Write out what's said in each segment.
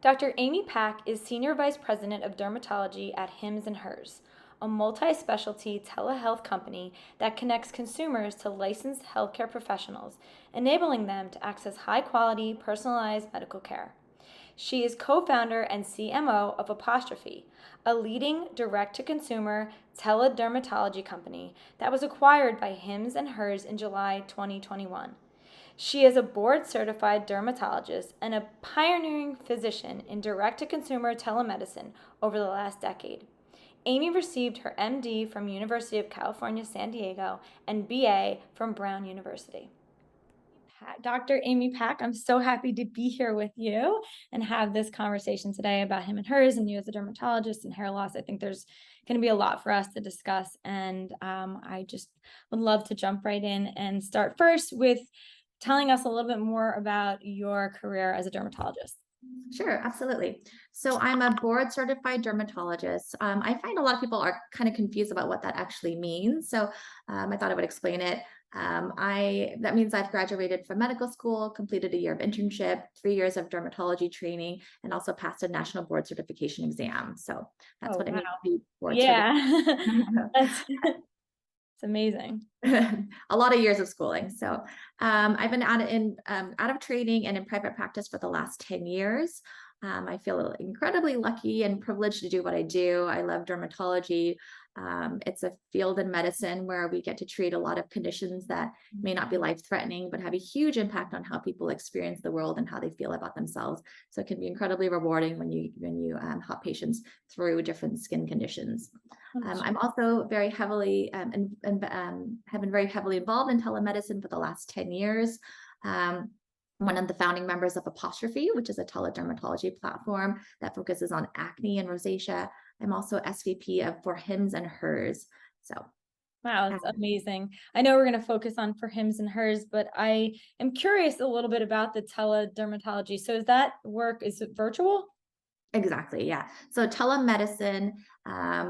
Dr. Aimee Paik is Senior Vice President of Dermatology at Hims & Hers, a multi-specialty telehealth company that connects consumers to licensed healthcare professionals, enabling them to access high-quality, personalized medical care. She is co-founder and CMO of Apostrophe, a leading direct-to-consumer teledermatology company that was acquired by Hims & Hers in July 2021. She is a board-certified dermatologist and a pioneering physician in direct-to-consumer telemedicine over the last decade. Aimee received her MD from University of California, San Diego, and BA from Brown University. Dr. Aimee Paik, I'm so happy to be here with you and have this conversation today about Him and Hers and you as a dermatologist and hair loss. I think there's going to be a lot for us to discuss, and I just would love to jump right in and start first with telling us a little bit more about your career as a dermatologist. Sure, absolutely. So I'm a board certified dermatologist. I find a lot of people are kind of confused about what that actually means. So I thought I would explain it. That means I've graduated from medical school, completed a year of internship, 3 years of dermatology training, and also passed a national board certification exam. So that's Oh, what it wow. means to be board certified. Yeah. That's it's amazing. A lot of years of schooling. So I've been out of training and in private practice for the last 10 years. I feel incredibly lucky and privileged to do what I do. I love dermatology. It's a field in medicine where we get to treat a lot of conditions that may not be life-threatening, but have a huge impact on how people experience the world and how they feel about themselves. So it can be incredibly rewarding when you help patients through different skin conditions. I'm also very heavily have been very heavily involved in telemedicine for the last 10 years. One of the founding members of Apostrophe, which is a teledermatology platform that focuses on acne and rosacea. I'm also SVP for Hims and Hers. So, Wow, um, it's amazing. I know we're going to focus on for Hims and Hers, but I am curious a little bit about the teledermatology. So is that work, is it virtual? exactly, yeah. So telemedicine,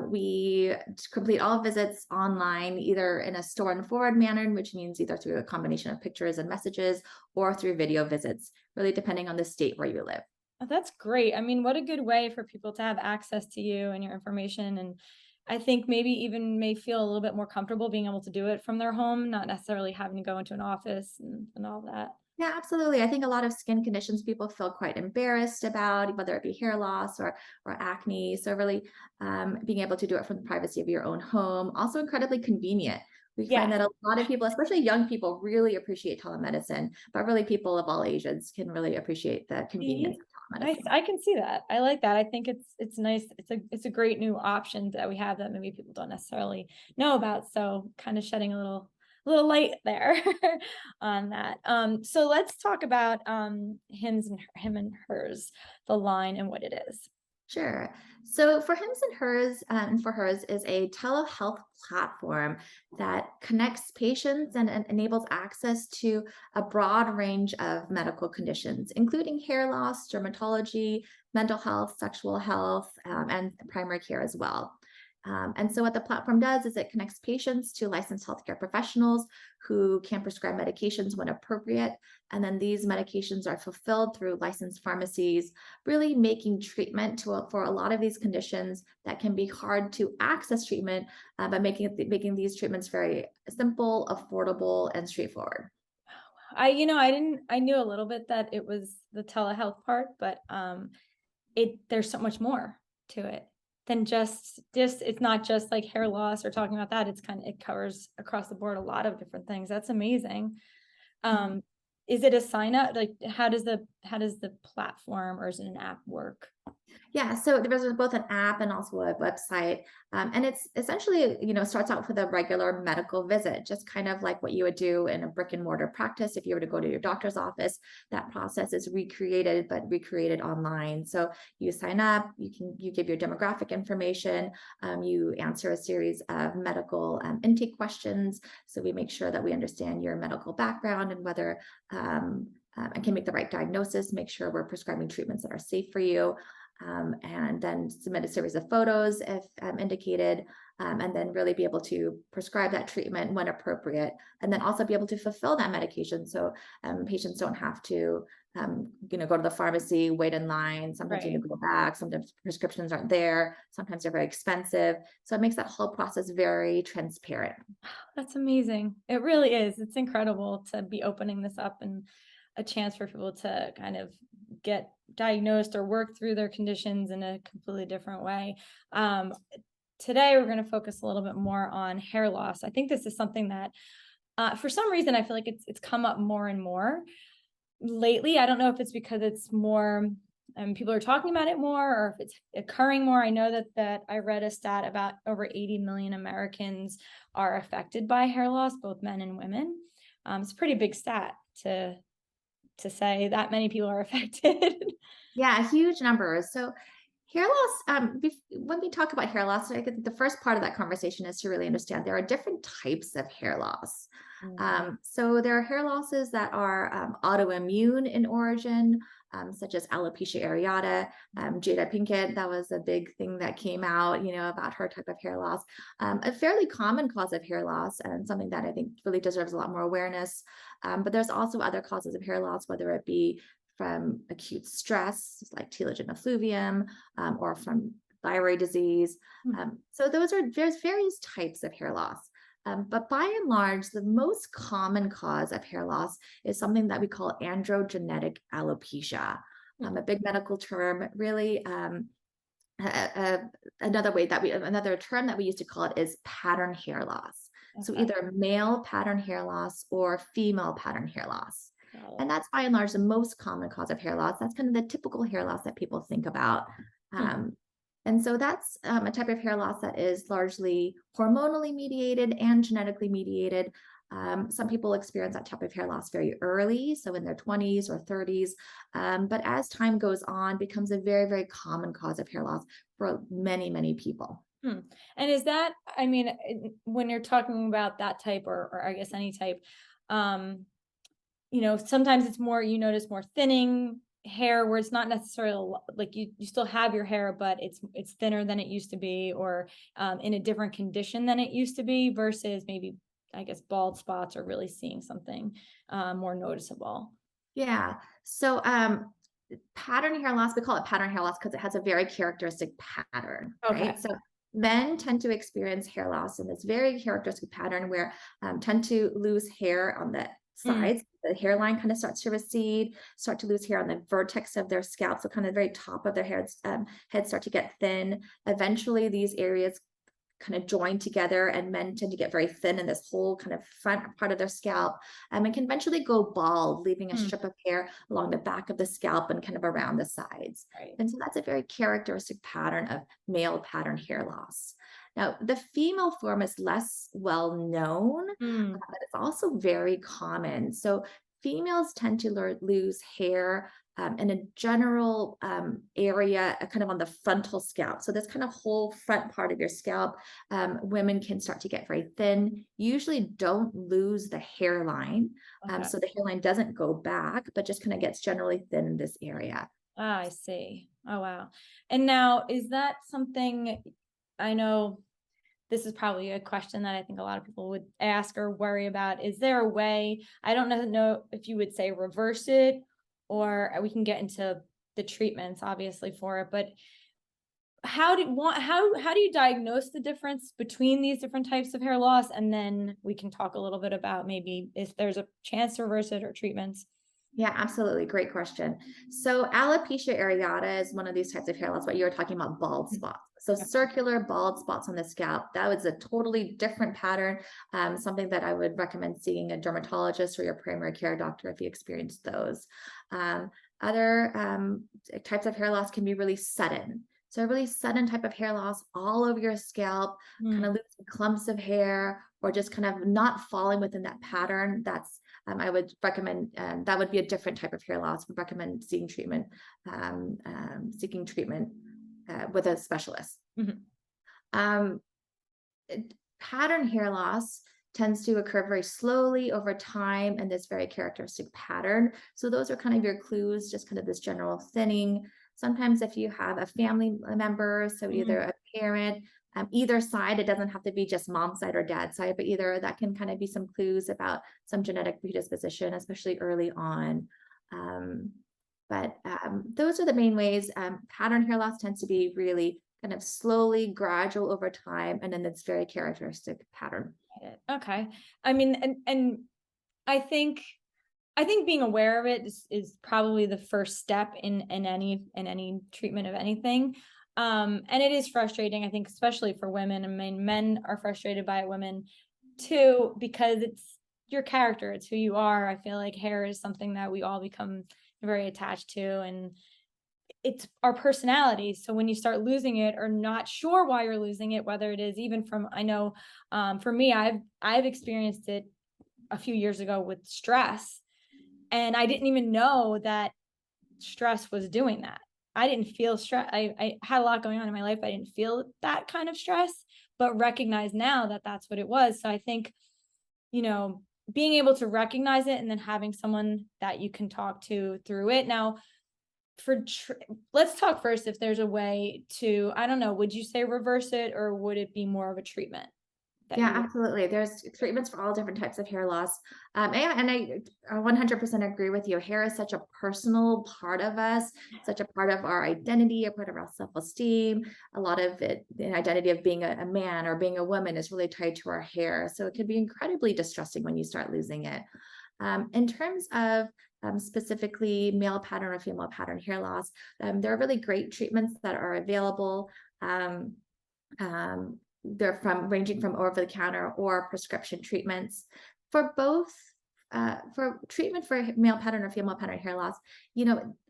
we complete all visits online, either in a store and forward manner, which means either through a combination of pictures and messages or through video visits, really depending on the state where you live. Oh, that's great. I mean, what a good way for people to have access to you and your information. And I think maybe even may feel a little bit more comfortable being able to do it from their home, not necessarily having to go into an office and all that. Yeah, absolutely. I think a lot of skin conditions people feel quite embarrassed about, whether it be hair loss or acne. So really, being able to do it from the privacy of your own home, also incredibly convenient. We find Yes. that a lot of people, especially young people, really appreciate telemedicine, but really people of all ages can really appreciate the convenience See? of Nice. telemedicine. I can see that. I like that. I think it's nice. It's a great new option that we have that maybe people don't necessarily know about. So kind of shedding a little light there on that. So let's talk about him and hers, the line and what it is. Sure. So for Hims and Hers, and for Hers is a telehealth platform that connects patients and enables access to a broad range of medical conditions, including hair loss, dermatology, mental health, sexual health, and primary care as well. And so what the platform does is it connects patients to licensed healthcare professionals who can prescribe medications when appropriate. And then these medications are fulfilled through licensed pharmacies, really making treatment for a lot of these conditions that can be hard to access treatment, but making these treatments very simple, affordable, and straightforward. I knew a little bit that it was the telehealth part, but there's so much more to it than just it's not just like hair loss or talking about that. It covers across the board a lot of different things. That's amazing. Um, is it a sign up? Like how does the platform or is it an app work? Yeah, so there's both an app and also a website. And it's essentially, starts out with a regular medical visit, just kind of like what you would do in a brick and mortar practice. If you were to go to your doctor's office, that process is recreated, but recreated online. So you sign up, you give your demographic information, you answer a series of medical intake questions. So we make sure that we understand your medical background and whether and can make the right diagnosis, make sure we're prescribing treatments that are safe for you, and then submit a series of photos if indicated. and then really be able to prescribe that treatment when appropriate, and then also be able to fulfill that medication. So patients don't have to, go to the pharmacy, wait in line. Sometimes you Right. need to go back. Sometimes prescriptions aren't there. Sometimes they're very expensive. So it makes that whole process very transparent. That's amazing. It really is. It's incredible to be opening this up and a chance for people to kind of get diagnosed or work through their conditions in a completely different way. Um, Today, we're going to focus a little bit more on hair loss. I think this is something that, for some reason, I feel like it's come up more and more lately. I don't know if it's because it's more people are talking about it more, or if it's occurring more. I know that I read a stat about over 80 million Americans are affected by hair loss, both men and women. It's a pretty big stat to say that many people are affected. Yeah, huge numbers. So hair loss, when we talk about hair loss, I think the first part of that conversation is to really understand there are different types of hair loss. Mm. So there are hair losses that are autoimmune in origin, such as alopecia areata. Jada Pinkett, that was a big thing that came out, about her type of hair loss. A fairly common cause of hair loss, and something that I think really deserves a lot more awareness. But there's also other causes of hair loss, whether it be from acute stress, like telogen effluvium, or from thyroid disease. Mm. So there's various types of hair loss. But by and large, the most common cause of hair loss is something that we call androgenetic alopecia. Mm. A big medical term, really. Another term that we used to call it is pattern hair loss. So Okay. either male pattern hair loss or female pattern hair loss. Got it. And that's by and large the most common cause of hair loss. That's kind of the typical hair loss that people think about. Mm. Um, and so that's a type of hair loss that is largely hormonally mediated and genetically mediated. Some people experience that type of hair loss very early, so in their 20s or 30s. But as time goes on, becomes a very, very common cause of hair loss for many, many people. Hmm. And is that, I mean, when you're talking about that type, or I guess any type, um, sometimes it's more, you notice more thinning hair where it's not necessarily like you still have your hair, but it's thinner than it used to be, or in a different condition than it used to be, versus maybe, I guess, bald spots, or really seeing something more noticeable. Yeah. So pattern hair loss, we call it pattern hair loss because it has a very characteristic pattern, Okay. right? So men tend to experience hair loss in this very characteristic pattern where tend to lose hair on the Mm. sides. The hairline kind of starts to recede, start to lose hair on the vertex of their scalp. So kind of the very top of their heads start to get thin. Eventually, these areas kind of join together, and men tend to get very thin in this whole kind of front part of their scalp, and can eventually go bald, leaving a Mm. strip of hair along the back of the scalp and kind of around the sides. Right. And so that's a very characteristic pattern of male pattern hair loss. Now, the female form is less well known, Mm. but it's also very common. So females tend to lose hair in a general area, kind of on the frontal scalp. So this kind of whole front part of your scalp, women can start to get very thin, usually don't lose the hairline. Okay. So the hairline doesn't go back, but just kind of gets generally thin in this area. Ah, I see. Oh, wow. And now, is that something, I know this is probably a question that I think a lot of people would ask or worry about. Is there a way, I don't know if you would say reverse it, or we can get into the treatments obviously for it, but how do you diagnose the difference between these different types of hair loss? And then we can talk a little bit about maybe if there's a chance to reverse it, or treatments. Yeah, absolutely. Great question. So alopecia areata is one of these types of hair loss, but you were talking about bald Mm. spots. So Okay. circular bald spots on the scalp, that was a totally different pattern. Something that I would recommend seeing a dermatologist or your primary care doctor if you experience those. Other types of hair loss can be really sudden. So a really sudden type of hair loss all over your scalp, kind Mm. of losing clumps of hair, or just kind of not falling within that pattern. I would recommend, that would be a different type of hair loss. Would recommend seeking treatment with a specialist. Mhm. Um, Pattern hair loss tends to occur very slowly over time in this very characteristic pattern. So those are kind of your clues, just kind of this general thinning. Sometimes if you have a family member, so Mm. either a parent, either side. It doesn't have to be just mom's side or dad's side, but either that can kind of be some clues about some genetic predisposition, especially early on. Those are the main ways. Pattern hair loss tends to be really kind of slowly, gradual over time, and then it's very characteristic pattern. Okay. I mean, and I think being aware of it is probably the first step in any treatment of anything. And it is frustrating, I think, especially for women. I mean, men are frustrated by it, women too, because it's your character, it's who you are. I feel like hair is something that we all become very attached to, and it's our personality. So when you start losing it or not sure why you're losing it, whether it is even from, I know, for me, I've experienced it a few years ago with stress, and I didn't even know that stress was doing that. I didn't feel stress. I had a lot going on in my life. I didn't feel that kind of stress, but recognize now that that's what it was. So I think, being able to recognize it and then having someone that you can talk to through it. Now, let's talk first if there's a way to, I don't know, would you say reverse it, or would it be more of a treatment that Yeah, you would? absolutely. There's treatments for all different types of hair loss. And I 100% agree with you. Hair is such a personal part of us, such a part of our identity, a part of our self-esteem. A lot of it, the identity of being a man or being a woman is really tied to our hair. So it can be incredibly distressing when you start losing it. In terms of specifically male pattern or female pattern hair loss, there are really great treatments that are available. Um, they're ranging from over the counter or prescription treatments for both. For treatment for male pattern or female pattern hair loss,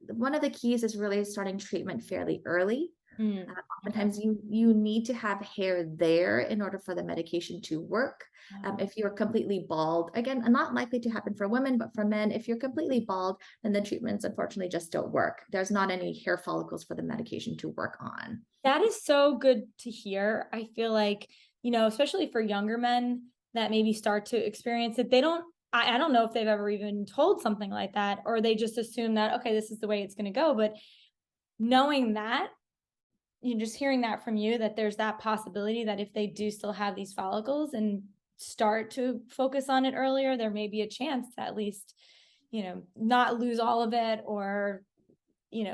one of the keys is really starting treatment fairly early. Mm, okay. Oftentimes you need to have hair there in order for the medication to work. If you're completely bald, again, not likely to happen for women, but for men, if you're completely bald, then the treatments unfortunately just don't work. There's not any hair follicles for the medication to work on. That is so good to hear. I feel like, especially for younger men that maybe start to experience it, I don't know if they've ever even told something like that, or they just assume that, okay, this is the way it's going to go. But knowing that, just hearing that from you, that there's that possibility that if they do still have these follicles and start to focus on it earlier, there may be a chance to at least, not lose all of it, or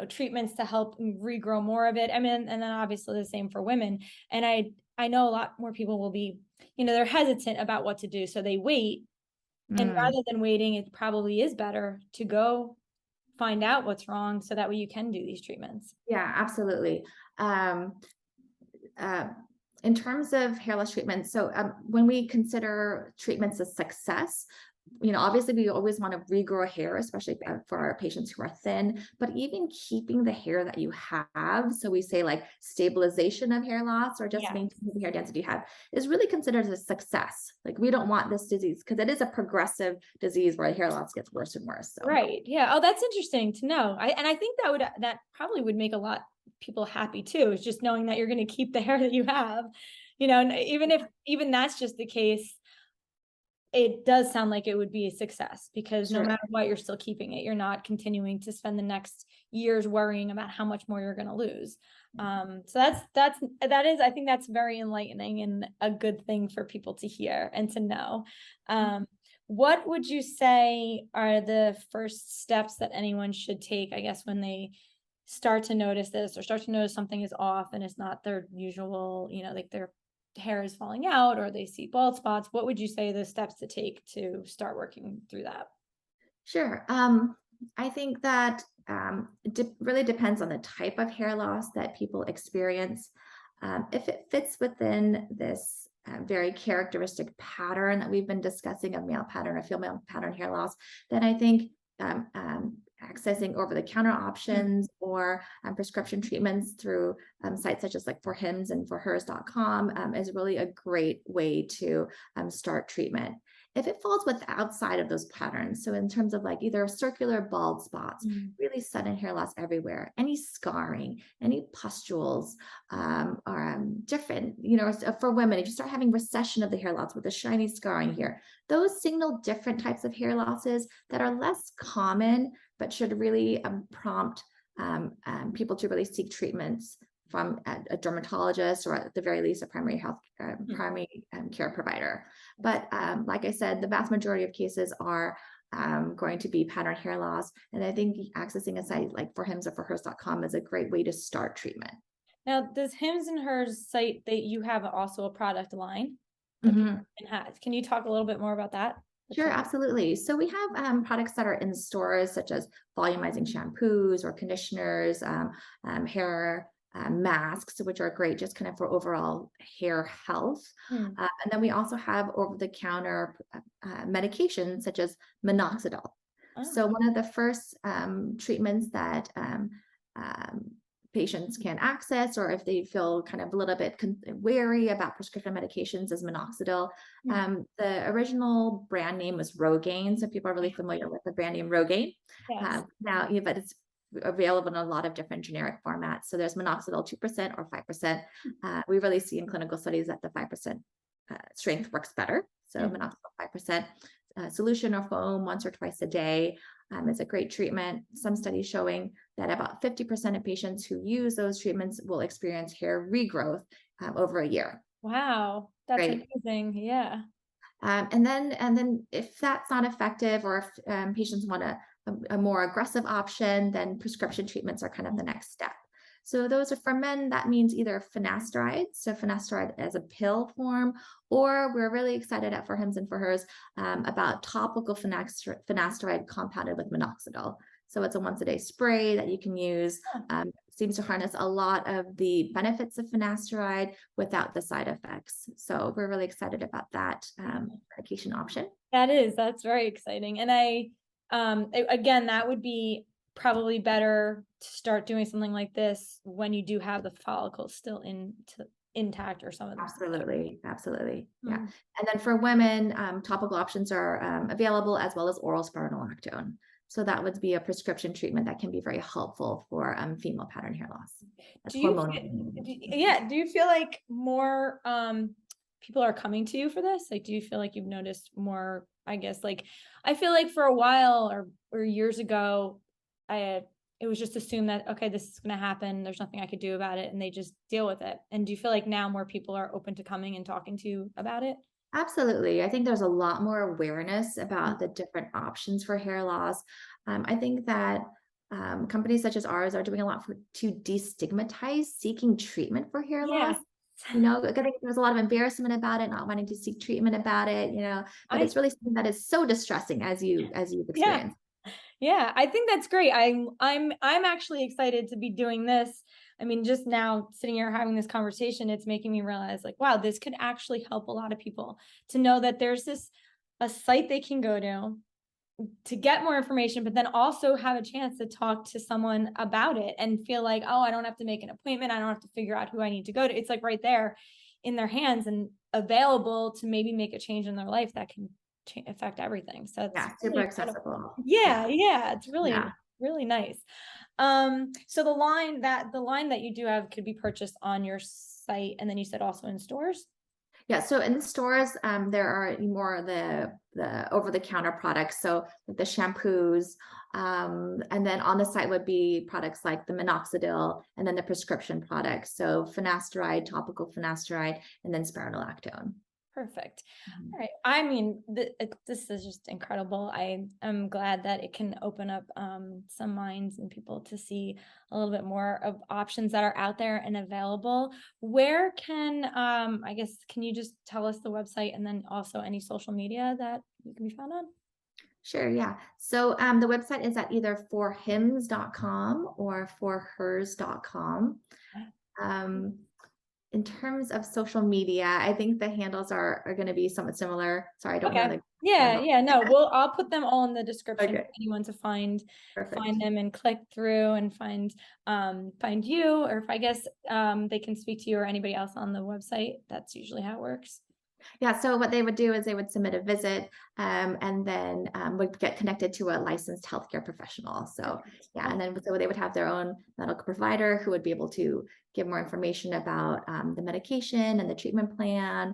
treatments to help regrow more of it. I mean, and then obviously the same for women. And I know a lot more people will be, they're hesitant about what to do, so they wait. And Mm. rather than waiting, it probably is better to go find out what's wrong, so that way you can do these treatments. Yeah, absolutely. Um, uh, in terms of hair loss treatment, so when we consider treatments a success, obviously we always want to regrow hair, especially for our patients who are thin, but even keeping the hair that you have, so we say like stabilization of hair loss or just Yeah. maintaining the hair density you have, is really considered a success. Like we don't want this disease because it is a progressive disease where hair loss gets worse and worse. So Right. Yeah. Oh, that's interesting to know. I think that probably would make a lot of people happy too, is just knowing that you're going to keep the hair that you have, and even that's just the case, it does sound like it would be a success, because no sure. matter what, you're still keeping it. You're not continuing to spend the next years worrying about how much more you're going to lose. So I think that's very enlightening and a good thing for people to hear and to know. What would you say are the first steps that anyone should take, I guess, when they start to notice this, or start to notice something is off and it's not their usual, like their hair is falling out, or they see bald spots? What would you say the steps to take to start working through that? Sure. I think that it really depends on the type of hair loss that people experience. If it fits within this very characteristic pattern that we've been discussing of male pattern or female pattern hair loss, then I think accessing over-the-counter Mm. options or prescription treatments through sites such as like for hims and for hers.com is really a great way to start treatment. If it falls outside of those patterns, so in terms of like either circular bald spots, Mm. really sudden hair loss everywhere, any scarring, any pustules, or different, for women, if you start having recession of the hair loss with a shiny scarring here, those signal different types of hair losses that are less common, but should really prompt people to really seek treatments from a dermatologist, or at the very least a primary health care provider. But like I said, the vast majority of cases are going to be pattern hair loss. And I think accessing a site like for hims or for hers.com is a great way to start treatment. Now, does Hims and Hers site that you have also a product line that people Mhm. can have? Can you talk a little bit more about that? Sure, absolutely. So we have products that are in stores, such as volumizing shampoos or conditioners, hair masks, which are great just kind of for overall hair health. Hmm. And then we also have over-the-counter medications such as Minoxidil. Oh, So one of the first treatments that um, patients can access, or if they feel kind of a little bit wary about prescription medications, is Minoxidil. hmm. The original brand name was Rogaine, so people are really familiar with the brand name Rogaine. Yes. Now, yeah, but it's available in a lot of different generic formats. So there's Minoxidil 2% or 5%. We really see in clinical studies that the 5% strength works better. So Hmm. Minoxidil 5% solution or foam once or twice a day is a great treatment. Some studies showing that about 50% of patients who use those treatments will experience hair regrowth over a year. Wow, that's Right. amazing. Yeah. And then if that's not effective, or if patients want a more aggressive option, then prescription treatments are kind of the next step. So those are for men, that means either finasteride, so finasteride as a pill form, or we're really excited at For Hims and For Hers about topical finasteride compounded with minoxidil. So it's a once a day spray that you can use. Seems to harness a lot of the benefits of finasteride without the side effects. So we're really excited about that medication option. That's very exciting. And again, that would be probably better to start doing something like this when you do have the follicles still intact, or some of them. Absolutely, absolutely, yeah. Hmm. And then for women, topical options are available, as well as oral spironolactone. So that would be a prescription treatment that can be very helpful for female pattern hair loss. That's Do you, hormonal. yeah, do you feel like more people are coming to you for this? Like, do you feel like you've noticed more, I guess, like, I feel like for a while or years ago, it was just assumed that, okay, this is going to happen, there's nothing I could do about it, and they just deal with it. And do you feel like now more people are open to coming and talking to you about it? Absolutely. I think there's a lot more awareness about the different options for hair loss. I think that companies such as ours are doing a lot to destigmatize seeking treatment for hair Yeah. loss. You know, I think there's a lot of embarrassment about it, not wanting to seek treatment about it, but I it's really something that is so distressing as you've yeah. experienced. Yeah, I think that's great. I'm actually excited to be doing this. I mean, just now sitting here having this conversation, it's making me realize, like, wow, this could actually help a lot of people to know that there's a site they can go to get more information, but then also have a chance to talk to someone about it and feel like, oh, I don't have to make an appointment. I don't have to figure out who I need to go to. It's like right there in their hands and available to maybe make a change in their life that can affect everything. So it's Yeah, super really incredible. accessible. Yeah, Yeah. yeah, it's really, Yeah. really nice. So the line that you do have could be purchased on your site, and then you said also in stores. Yeah, so in the stores, there are more of the over-the-counter products, so like the shampoos, and then on the site would be products like the minoxidil, and then the prescription products, so finasteride, topical finasteride, and then spironolactone. Perfect. Mhm. All right. I mean, this is just incredible. I am glad that it can open up some minds and people to see a little bit more of options that are out there and available. Where can, I guess, can you just tell us the website, and then also any social media that you can be found on? Sure, yeah. So the website is at either forhims.com or forhers.com. Um, in terms of social media, I think the handles are going to be somewhat similar. Sorry, I don't know Okay. the Yeah, handle. yeah, no, I'll put them all in the description for Okay, anyone to find perfect. them and click through and find you, or if I guess they can speak to you or anybody else on the website. That's usually how it works. Yeah, so what they would do is they would submit a visit, and then would get connected to a licensed healthcare professional. So Perfect. yeah, Oh, and then so they would have their own medical provider who would be able to give more information about the medication and the treatment plan,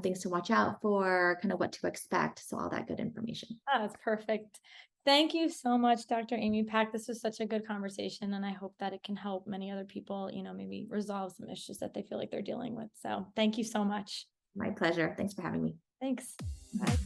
things to watch out for, kind of what to expect. So all that good information. that's perfect. Thank you so much, Dr. Aimee Pack. This was such a good conversation, and I hope that it can help many other people, maybe resolve some issues that they feel like they're dealing with. So thank you so much. My pleasure. Thanks for having me. Thanks. Bye. Mhm.